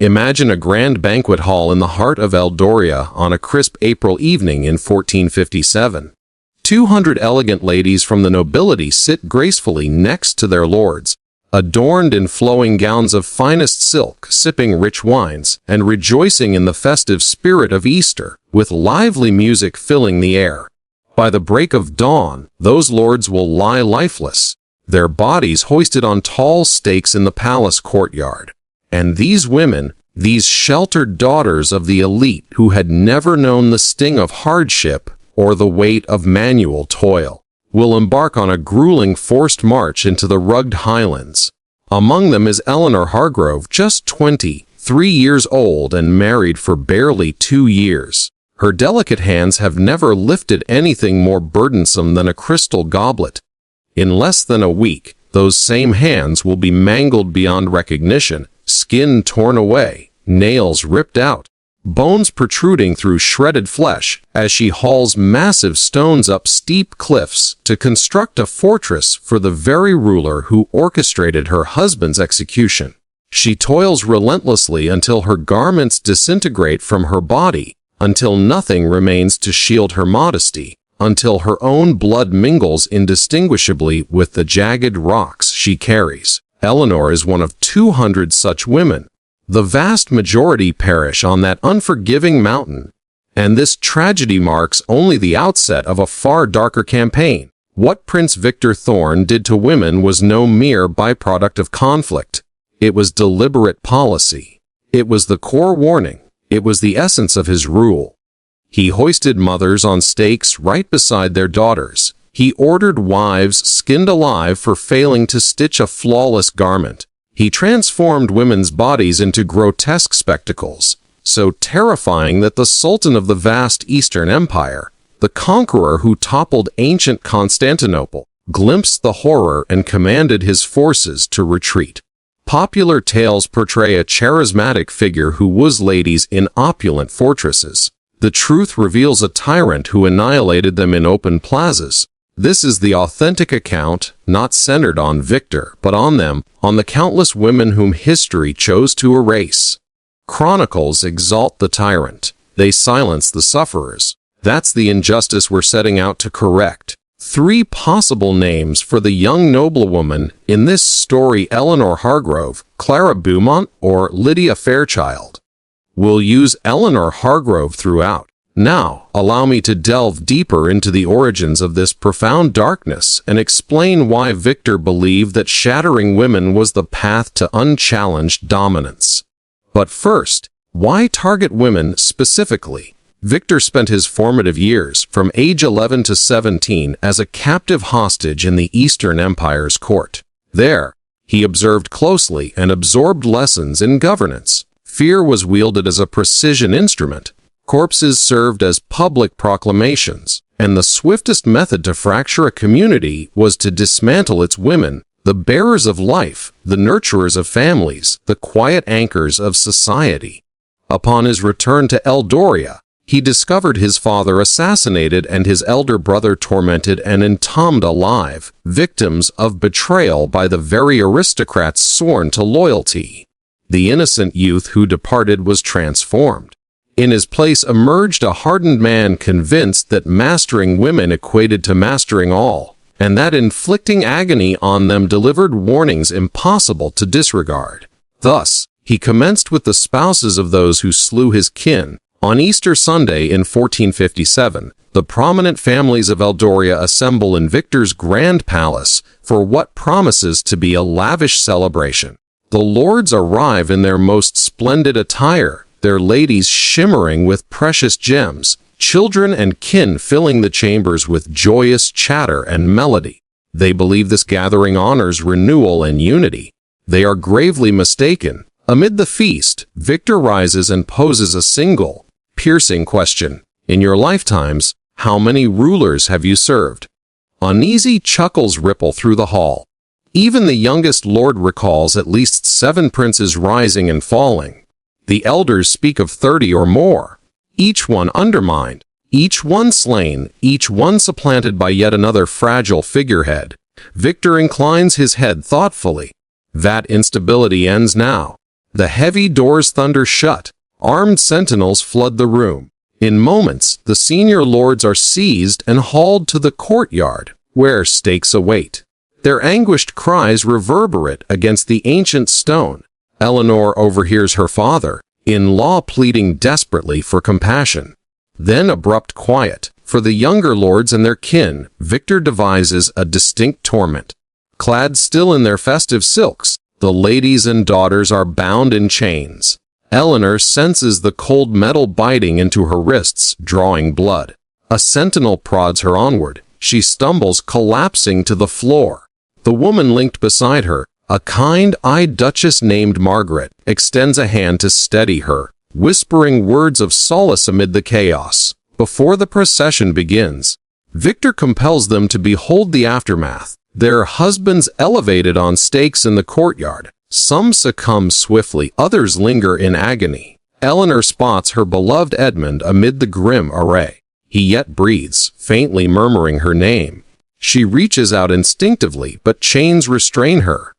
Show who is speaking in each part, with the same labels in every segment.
Speaker 1: Imagine a grand banquet hall in the heart of Eldoria on a crisp April evening in 1457. 200 elegant ladies from the nobility sit gracefully next to their lords, adorned in flowing gowns of finest silk, sipping rich wines, and rejoicing in the festive spirit of Easter, with lively music filling the air. By the break of dawn, those lords will lie lifeless, their bodies hoisted on tall stakes in the palace courtyard. And these women, these sheltered daughters of the elite who had never known the sting of hardship or the weight of manual toil, will embark on a grueling forced march into the rugged highlands. Among them is Eleanor Hargrove, just 23 years old and married for barely 2 years. Her delicate hands have never lifted anything more burdensome than a crystal goblet. In less than a week, those same hands will be mangled beyond recognition, skin torn away, nails ripped out, bones protruding through shredded flesh, as she hauls massive stones up steep cliffs to construct a fortress for the very ruler who orchestrated her husband's execution. She toils relentlessly until her garments disintegrate from her body, until nothing remains to shield her modesty, until her own blood mingles indistinguishably with the jagged rocks she carries. Eleanor is one of 200 such women. The vast majority perish on that unforgiving mountain, and this tragedy marks only the outset of a far darker campaign. What Prince Victor Thorn did to women was no mere byproduct of conflict. It was deliberate policy. It was the core warning. It was the essence of his rule. He hoisted mothers on stakes right beside their daughters. He ordered wives skinned alive for failing to stitch a flawless garment. He transformed women's bodies into grotesque spectacles, so terrifying that the Sultan of the vast Eastern Empire, the conqueror who toppled ancient Constantinople, glimpsed the horror and commanded his forces to retreat. Popular tales portray a charismatic figure who woos ladies in opulent fortresses. The truth reveals a tyrant who annihilated them in open plazas. This is the authentic account, not centered on Victor, but on them, on the countless women whom history chose to erase. Chronicles exalt the tyrant. They silence the sufferers. That's the injustice we're setting out to correct. 3 possible names for the young noblewoman in this story: Eleanor Hargrove, Clara Beaumont, or Lydia Fairchild. We'll use Eleanor Hargrove throughout. Now, allow me to delve deeper into the origins of this profound darkness and explain why Victor believed that shattering women was the path to unchallenged dominance. But first, why target women specifically? Victor spent his formative years, from age 11 to 17, as a captive hostage in the Eastern Empire's court. There, he observed closely and absorbed lessons in governance. Fear was wielded as a precision instrument. Corpses served as public proclamations, and the swiftest method to fracture a community was to dismantle its women, the bearers of life, the nurturers of families, the quiet anchors of society. Upon his return to Eldoria, he discovered his father assassinated and his elder brother tormented and entombed alive, victims of betrayal by the very aristocrats sworn to loyalty. The innocent youth who departed was transformed. In his place emerged a hardened man convinced that mastering women equated to mastering all, and that inflicting agony on them delivered warnings impossible to disregard. Thus, he commenced with the spouses of those who slew his kin. On Easter Sunday in 1457, the prominent families of Eldoria assemble in Victor's grand palace for what promises to be a lavish celebration. The lords arrive in their most splendid attire, their ladies shimmering with precious gems, children and kin filling the chambers with joyous chatter and melody. They believe this gathering honors renewal and unity. They are gravely mistaken. Amid the feast, Victor rises and poses a single, piercing question. In your lifetimes, how many rulers have you served? Uneasy chuckles ripple through the hall. Even the youngest lord recalls at least 7 princes rising and falling. The elders speak of 30 or more, each one undermined, each one slain, each one supplanted by yet another fragile figurehead. Victor inclines his head thoughtfully. That instability ends now. The heavy doors thunder shut. Armed sentinels flood the room. In moments, the senior lords are seized and hauled to the courtyard, where stakes await. Their anguished cries reverberate against the ancient stone. Eleanor overhears her father-in-law pleading desperately for compassion. Then abrupt quiet. For the younger lords and their kin, Victor devises a distinct torment. Clad still in their festive silks, the ladies and daughters are bound in chains. Eleanor senses the cold metal biting into her wrists, drawing blood. A sentinel prods her onward. She stumbles, collapsing to the floor. The woman linked beside her, a kind-eyed duchess named Margaret, extends a hand to steady her, whispering words of solace amid the chaos. Before the procession begins, Victor compels them to behold the aftermath. Their husbands elevated on stakes in the courtyard. Some succumb swiftly, others linger in agony. Eleanor spots her beloved Edmund amid the grim array. He yet breathes, faintly murmuring her name. She reaches out instinctively, but chains restrain her.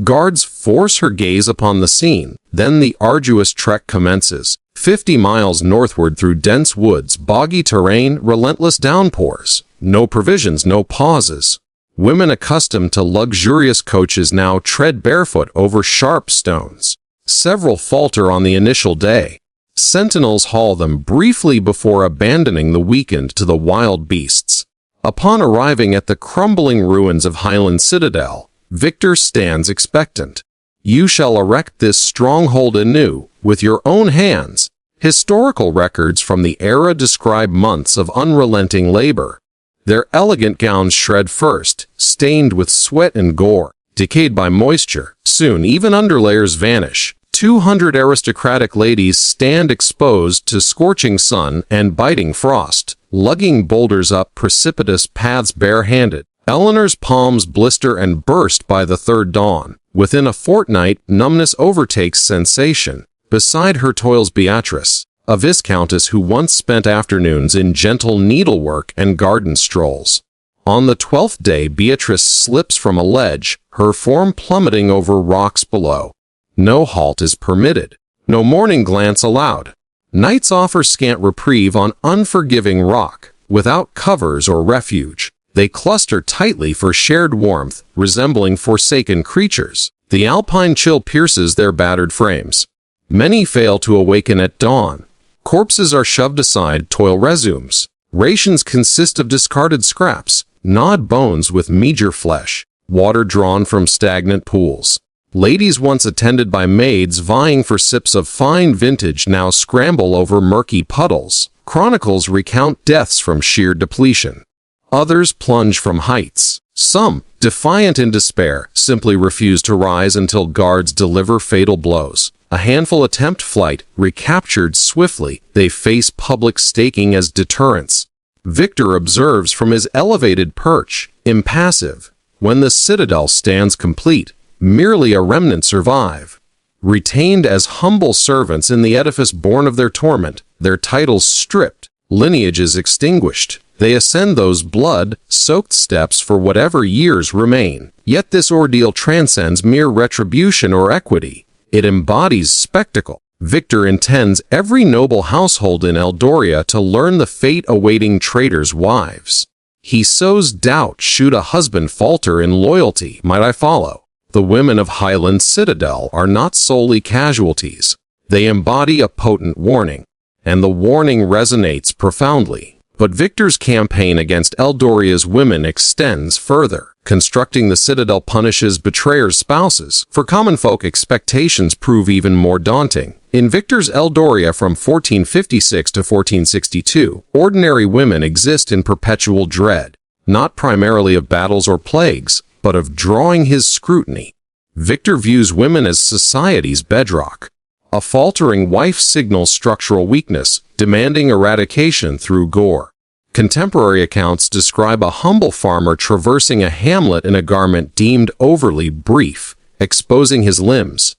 Speaker 1: Guards force her gaze upon the scene. Then the arduous trek commences. 50 miles northward through dense woods, boggy terrain, relentless downpours. No provisions, no pauses. Women accustomed to luxurious coaches now tread barefoot over sharp stones. Several falter on the initial day. Sentinels haul them briefly before abandoning the weakened to the wild beasts. Upon arriving at the crumbling ruins of Highland Citadel, Victor stands expectant. You shall erect this stronghold anew, with your own hands. Historical records from the era describe months of unrelenting labor. Their elegant gowns shred first, stained with sweat and gore, decayed by moisture. Soon, even underlayers vanish. 200 aristocratic ladies stand exposed to scorching sun and biting frost, lugging boulders up precipitous paths barehanded. Eleanor's palms blister and burst by the third dawn. Within a fortnight, numbness overtakes sensation. Beside her toils Beatrice, a viscountess who once spent afternoons in gentle needlework and garden strolls. On the 12th day, Beatrice slips from a ledge, her form plummeting over rocks below. No halt is permitted, no morning glance allowed. Nights offer scant reprieve on unforgiving rock, without covers or refuge. They cluster tightly for shared warmth, resembling forsaken creatures. The alpine chill pierces their battered frames. Many fail to awaken at dawn. Corpses are shoved aside, toil resumes. Rations consist of discarded scraps, gnawed bones with meager flesh, water drawn from stagnant pools. Ladies once attended by maids vying for sips of fine vintage now scramble over murky puddles. Chronicles recount deaths from sheer depletion. Others plunge from heights. Some, defiant in despair, simply refuse to rise until guards deliver fatal blows. A handful attempt flight, recaptured swiftly, they face public staking as deterrence. Victor observes from his elevated perch, impassive. When the citadel stands complete, merely a remnant survive. Retained as humble servants in the edifice born of their torment, their titles stripped, lineages extinguished, they ascend those blood-soaked steps for whatever years remain. Yet this ordeal transcends mere retribution or equity. It embodies spectacle. Victor intends every noble household in Eldoria to learn the fate awaiting traitors' wives. He sows doubt should a husband falter in loyalty, might I follow. The women of Highland Citadel are not solely casualties. They embody a potent warning, and the warning resonates profoundly. But Victor's campaign against Eldoria's women extends further. Constructing the citadel punishes betrayers' spouses. For common folk, expectations prove even more daunting. In Victor's Eldoria from 1456 to 1462, ordinary women exist in perpetual dread, not primarily of battles or plagues, but of drawing his scrutiny. Victor views women as society's bedrock. A faltering wife signals structural weakness, demanding eradication through gore. Contemporary accounts describe a humble farmer traversing a hamlet in a garment deemed overly brief, exposing his limbs.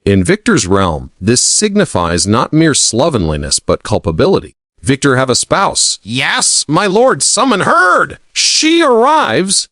Speaker 1: In Victor's realm, this signifies not mere slovenliness but culpability. Victor have a spouse? Yes, my lord, summon herd! She arrives!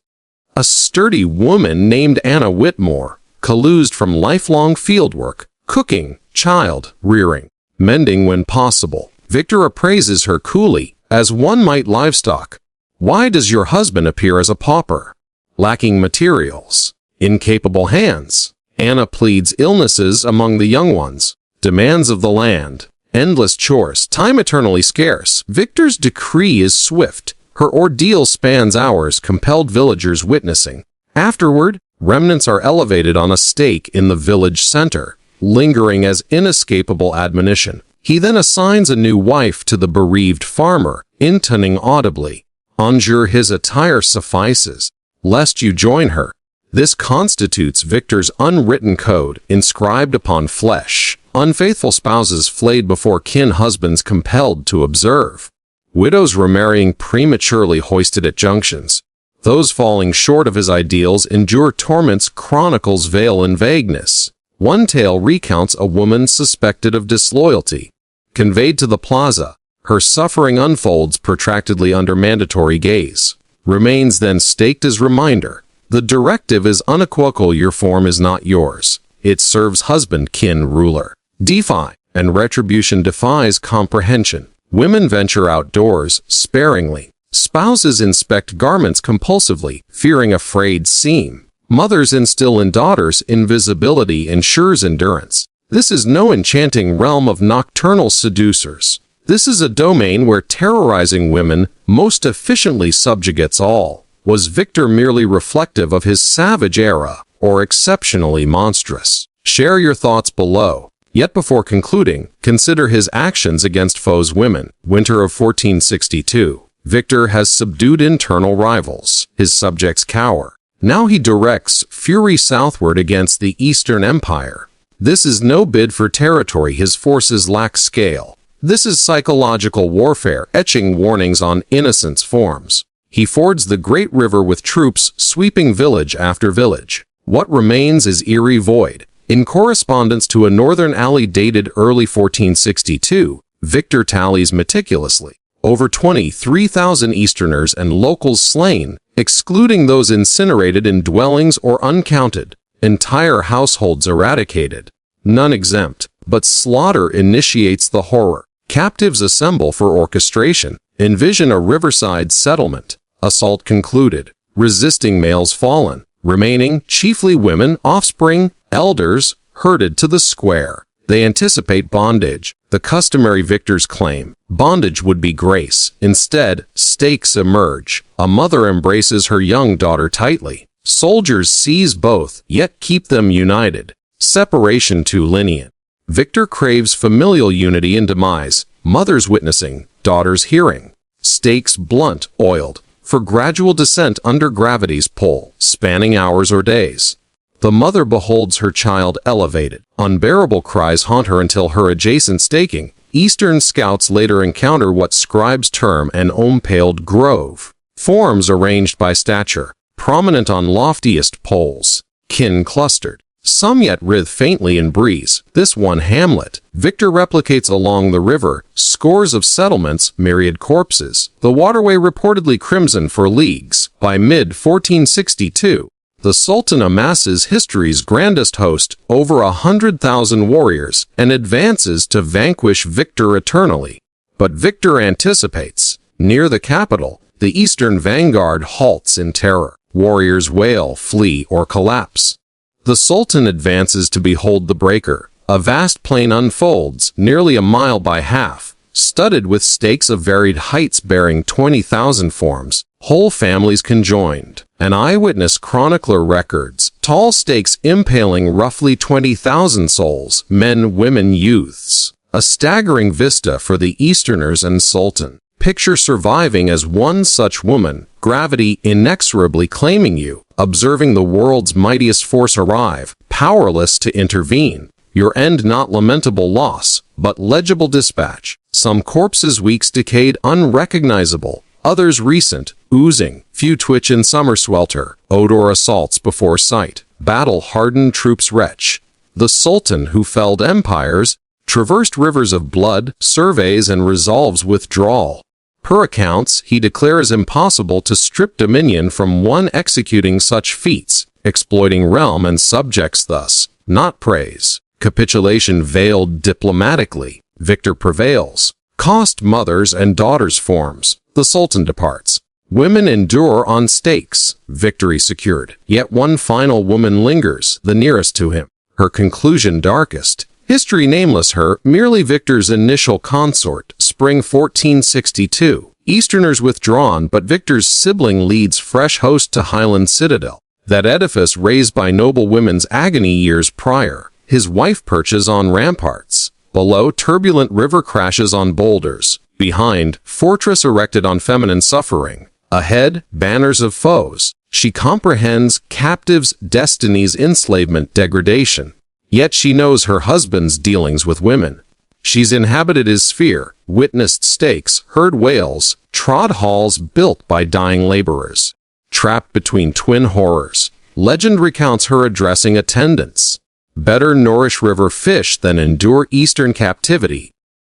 Speaker 1: A sturdy woman named Anna Whitmore, collused from lifelong fieldwork, cooking, child rearing, mending when possible. Victor appraises her coolly, as one might livestock. Why does your husband appear as a pauper? Lacking materials, incapable hands. Anna pleads illnesses among the young ones, demands of the land, endless chores, time eternally scarce. Victor's decree is swift. Her ordeal spans hours, compelled villagers witnessing. Afterward, remnants are elevated on a stake in the village center, lingering as inescapable admonition. He then assigns a new wife to the bereaved farmer, intoning audibly, "Conjure his attire suffices, lest you join her." This constitutes Victor's unwritten code, inscribed upon flesh. Unfaithful spouses flayed before kin, husbands compelled to observe. Widows remarrying prematurely hoisted at junctions. Those falling short of his ideals endure torments. Chronicles veil in vagueness. One tale recounts a woman suspected of disloyalty. Conveyed to the plaza, her suffering unfolds protractedly under mandatory gaze. Remains then staked as reminder. The directive is unequivocal: your form is not yours. It serves husband, kin, ruler. Defy, and retribution defies comprehension. Women venture outdoors sparingly. Spouses inspect garments compulsively, fearing a frayed seam. Mothers instill in daughters invisibility ensures endurance. This is no enchanting realm of nocturnal seducers. This is a domain where terrorizing women most efficiently subjugates all. Was Victor merely reflective of his savage era, or exceptionally monstrous? Share your thoughts below. Yet before concluding, consider his actions against foes women. Winter of 1462. Victor has subdued internal rivals. His subjects cower. Now he directs fury southward against the Eastern Empire. This is no bid for territory. His forces lack scale. This is psychological warfare, etching warnings on innocence' forms. He fords the great river with troops sweeping village after village. What remains is eerie void. In correspondence to a northern alley dated early 1462, Victor tallies meticulously over 23,000 Easterners and locals slain, excluding those incinerated in dwellings or uncounted, entire households eradicated, none exempt. But slaughter initiates the horror. Captives assemble for orchestration. Envision a riverside settlement. Assault concluded. Resisting males fallen. Remaining, chiefly women, offspring, elders, herded to the square. They anticipate bondage. The customary victor's claim. Bondage would be grace. Instead, stakes emerge. A mother embraces her young daughter tightly. Soldiers seize both, yet keep them united. Separation too lenient. Victor craves familial unity in demise. Mothers witnessing, daughters hearing. Stakes blunt, oiled, for gradual descent under gravity's pull, spanning hours or days. The mother beholds her child elevated. Unbearable cries haunt her until her adjacent staking. Eastern scouts later encounter what scribes term an impaled grove. Forms arranged by stature, prominent on loftiest poles. Kin clustered. Some yet writhe faintly in breeze. This one hamlet, Victor replicates along the river, scores of settlements, myriad corpses. The waterway reportedly crimson for leagues. By mid-1462, the Sultan amasses history's grandest host, over 100,000 warriors, and advances to vanquish Victor eternally. But Victor anticipates. Near the capital, the eastern vanguard halts in terror. Warriors wail, flee, or collapse. The Sultan advances to behold the breaker. A vast plain unfolds, nearly a mile by half, studded with stakes of varied heights bearing 20,000 forms. Whole families conjoined. An eyewitness chronicler records tall stakes impaling roughly 20,000 souls, men, women, youths. A staggering vista for the Easterners and Sultan. Picture surviving as one such woman, gravity inexorably claiming you, observing the world's mightiest force arrive, powerless to intervene. Your end not lamentable loss, but legible dispatch. Some corpses weeks decayed unrecognizable, others recent, oozing, few twitch in summer swelter, odor assaults before sight, battle-hardened troops retch. The Sultan who felled empires, traversed rivers of blood, surveys and resolves withdrawal. Per accounts, he declares impossible to strip dominion from one executing such feats, exploiting realm and subjects thus, not praise. Capitulation veiled diplomatically. Victor prevails. Cost mothers and daughters forms. The Sultan departs. Women endure on stakes. Victory secured. Yet one final woman lingers, the nearest to him. Her conclusion darkest. History nameless her, merely Victor's initial consort. Spring 1462. Easterners withdrawn, but Victor's sibling leads fresh host to Highland Citadel. That edifice raised by noble women's agony years prior. His wife perches on ramparts. Below, turbulent river crashes on boulders. Behind, fortress erected on feminine suffering. Ahead, banners of foes. She comprehends captives' destinies, enslavement, degradation. Yet she knows her husband's dealings with women. She's inhabited his sphere, witnessed stakes, heard wails, trod halls built by dying laborers. Trapped between twin horrors, legend recounts her addressing attendants. Better nourish river fish than endure eastern captivity.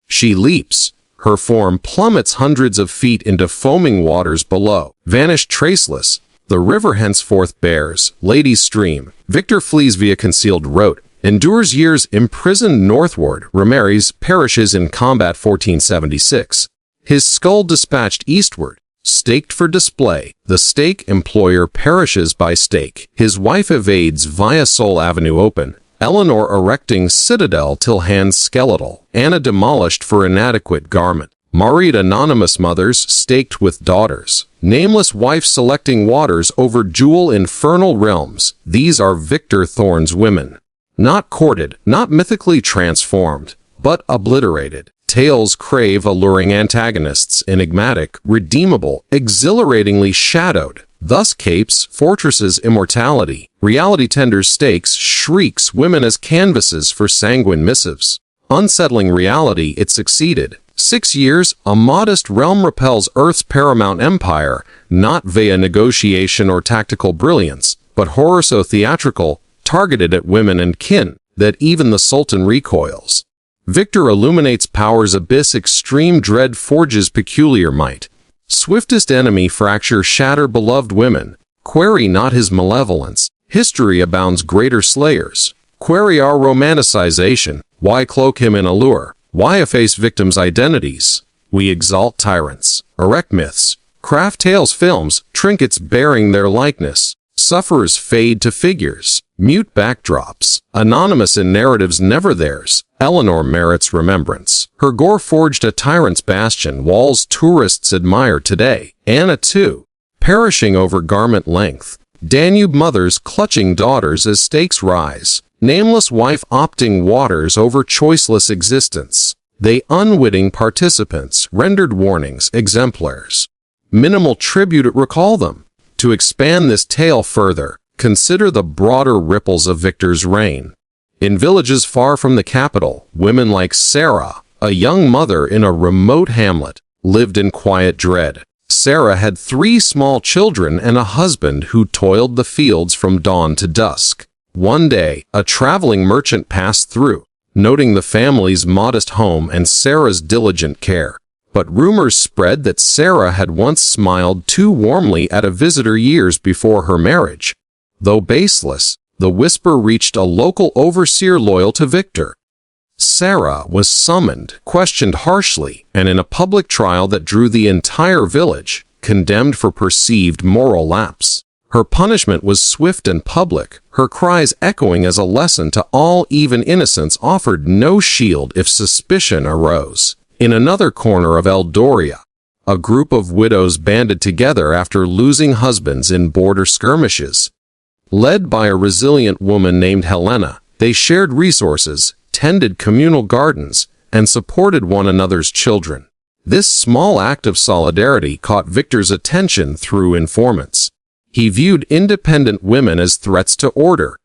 Speaker 1: She leaps. Her form plummets hundreds of feet into foaming waters below. Vanished traceless, the river henceforth bears, lady's stream. Victor flees via concealed road. Endures years imprisoned northward, remarries, perishes in combat 1476. His skull dispatched eastward, staked for display. The stake employer perishes by stake. His wife evades via Sole Avenue open. Eleanor erecting citadel till hands skeletal. Anna demolished for inadequate garment. Married anonymous mothers staked with daughters. Nameless wife selecting waters over jewel infernal realms. These are Victor Thorne's women. Not courted, not mythically transformed, but obliterated. Tales crave alluring antagonists, enigmatic, redeemable, exhilaratingly shadowed. Thus capes, fortresses, immortality. Reality tenders stakes, shrieks women as canvases for sanguine missives. Unsettling reality, it succeeded. 6 years, a modest realm repels Earth's paramount empire, not via negotiation or tactical brilliance, but horror so theatrical, targeted at women and kin, that even the Sultan recoils. Victor illuminates power's abyss, extreme dread forges peculiar might. Swiftest enemy fracture shatter beloved women. Query not his malevolence. History abounds greater slayers. Query our romanticization. Why cloak him in allure? Why efface victims' identities? We exalt tyrants, erect myths, craft tales, films, trinkets bearing their likeness. Sufferers fade to figures, mute backdrops, anonymous in narratives never theirs. Eleanor merits remembrance. Her gore forged a tyrant's bastion, walls tourists admire today. Anna too, perishing over garment length. Danube mothers clutching daughters as stakes rise. Nameless wife opting waters over choiceless existence. They unwitting participants, rendered warnings, exemplars. Minimal tribute recall them. To expand this tale further, consider the broader ripples of Victor's reign. In villages far from the capital, women like Sarah, a young mother in a remote hamlet, lived in quiet dread. Sarah had 3 small children and a husband who toiled the fields from dawn to dusk. One day, a traveling merchant passed through, noting the family's modest home and Sarah's diligent care. But rumors spread that Sarah had once smiled too warmly at a visitor years before her marriage. Though baseless, the whisper reached a local overseer loyal to Victor. Sarah was summoned, questioned harshly, and in a public trial that drew the entire village, condemned for perceived moral lapse. Her punishment was swift and public, her cries echoing as a lesson to all, even innocents offered no shield if suspicion arose. In another corner of Eldoria, a group of widows banded together after losing husbands in border skirmishes. Led by a resilient woman named Helena, they shared resources, tended communal gardens, and supported one another's children. This small act of solidarity caught Victor's attention through informants. He viewed independent women as threats to order.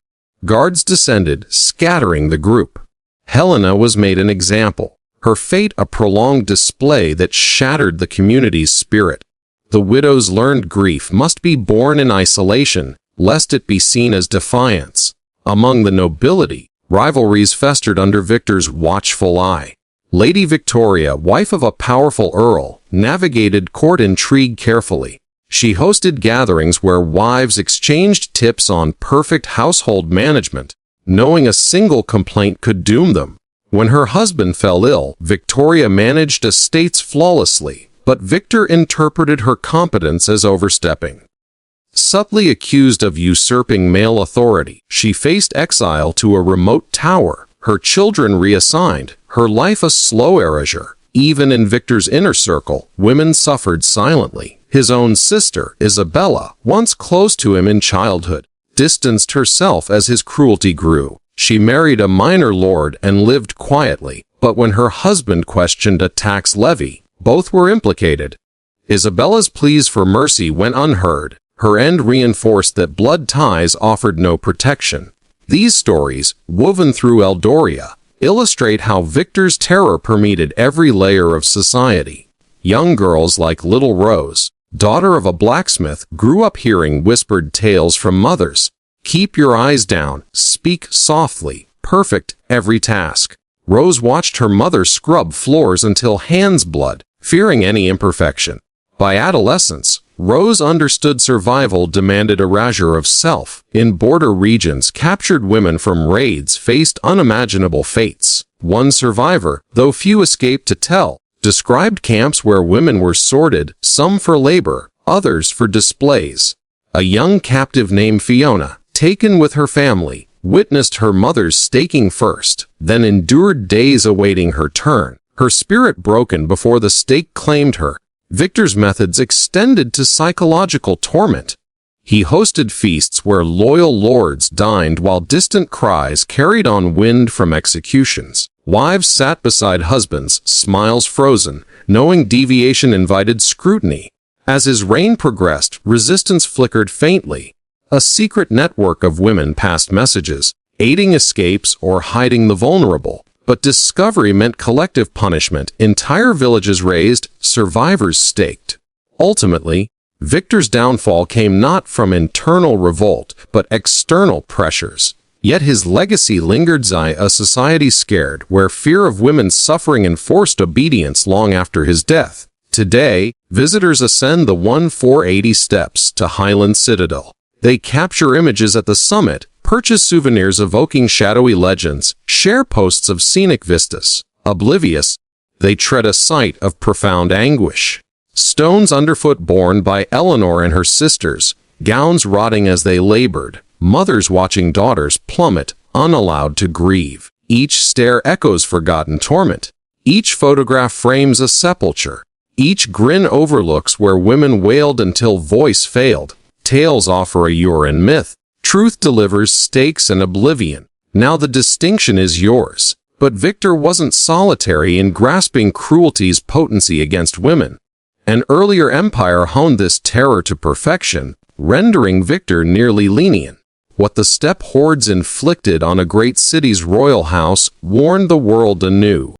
Speaker 1: Guards descended, scattering the group. Helena was made an example. Her fate a prolonged display that shattered the community's spirit. The widows learned grief must be borne in isolation, lest it be seen as defiance. Among the nobility, rivalries festered under Victor's watchful eye. Lady Victoria, wife of a powerful earl, navigated court intrigue carefully. She hosted gatherings where wives exchanged tips on perfect household management. knowing a single complaint could doom them. When her husband fell ill, Victoria managed estates flawlessly, but Victor interpreted her competence as overstepping. Subtly accused of usurping male authority, she faced exile to a remote tower, her children reassigned, her life a slow erasure. Even in Victor's inner circle, women suffered silently. His own sister, Isabella, once close to him in childhood, distanced herself as his cruelty grew. She married a minor lord and lived quietly, but when her husband questioned a tax levy, both were implicated. Isabella's pleas for mercy went unheard. Her end reinforced that blood ties offered no protection. These stories, woven through Eldoria, illustrate how Victor's terror permeated every layer of society. Young girls like little Rose, daughter of a blacksmith, grew up hearing whispered tales from mothers. Keep your eyes down, speak softly, perfect every task. Rose watched her mother scrub floors until hands bled, fearing any imperfection. By adolescence, Rose understood survival demanded erasure of self. In border regions, captured women from raids faced unimaginable fates. One survivor, though few escaped to tell, described camps where women were sorted, some for labor, others for displays. A young captive named Fiona, taken with her family, witnessed her mother's staking first, then endured days awaiting her turn, her spirit broken before the stake claimed her. Victor's methods extended to psychological torment. He hosted feasts where loyal lords dined while distant cries carried on wind from executions. Wives sat beside husbands, smiles frozen, knowing deviation invited scrutiny. As his reign progressed, resistance flickered faintly. A secret network of women passed messages, aiding escapes or hiding the vulnerable. But discovery meant collective punishment. Entire villages razed, survivors staked. Ultimately, Victor's downfall came not from internal revolt, but external pressures. Yet his legacy lingered a society scared, where fear of women's suffering enforced obedience long after his death. Today, visitors ascend the 1480 steps to Highland Citadel. They capture images at the summit, purchase souvenirs evoking shadowy legends, share posts of scenic vistas. Oblivious, they tread a site of profound anguish. Stones underfoot borne by Eleanor and her sisters, gowns rotting as they labored, mothers watching daughters plummet, unallowed to grieve. Each stare echoes forgotten torment. Each photograph frames a sepulchre. Each grin overlooks where women wailed until voice failed. Tales offer a urine myth. Truth delivers stakes and oblivion. Now the distinction is yours. But Victor wasn't solitary in grasping cruelty's potency against women. An earlier empire honed this terror to perfection, rendering Victor nearly lenient. What the steppe hordes inflicted on a great city's royal house warned the world anew.